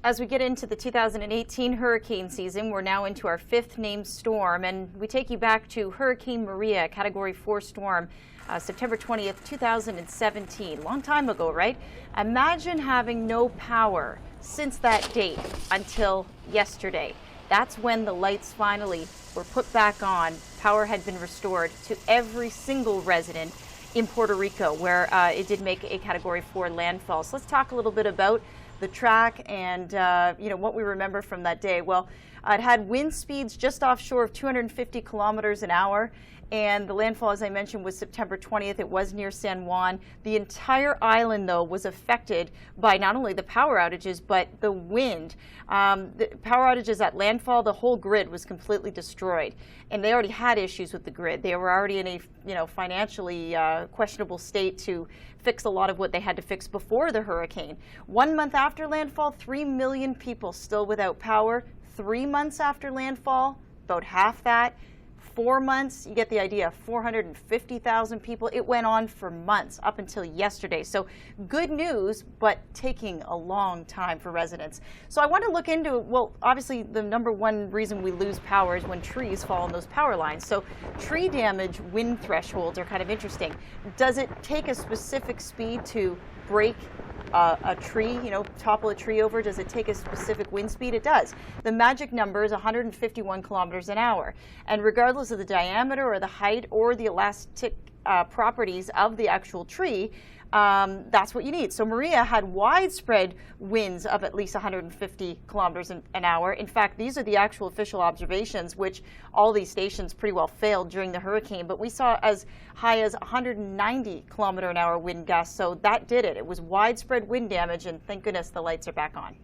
As we get into the 2018 hurricane season, we're now into our fifth named storm, and we take you back to Hurricane Maria, Category 4 storm, September 20th, 2017. Long time ago, right? Imagine having no power since that date until yesterday. That's when the lights finally were put back on. Power had been restored to every single resident in Puerto Rico, where it did make a Category 4 landfall. So let's talk a little bit about the track and what we remember from that day. Well, it had wind speeds just offshore of 250 kilometers an hour, and the landfall, as I mentioned, was September 20th. It was near San Juan. The entire island, though, was affected by not only the power outages, but the wind. The power outages at landfall, the whole grid was completely destroyed, and they already had issues with the grid. They were already in a financially questionable state to fix a lot of what they had to fix before the hurricane. 1 month after landfall, 3 million people still without power. 3 months after landfall, about half that. 4 months, you get the idea, 450,000 people. It went on for months up until yesterday. So good news, but taking a long time for residents. So I want to look into, well, obviously the number one reason we lose power is when trees fall on those power lines. So tree damage wind thresholds are kind of interesting. Does it take a specific speed to break a tree, topple a tree over? Does it take a specific wind speed? It does. The magic number is 151 kilometers an hour. And regardless of the diameter or the height or the elastic properties of the actual tree, that's what you need. So Maria had widespread winds of at least 150 kilometers an hour. In fact, these are the actual official observations, which all these stations pretty well failed during the hurricane. But we saw as high as 190 kilometer an hour wind gusts. So that did it. It was widespread wind damage, and thank goodness the lights are back on.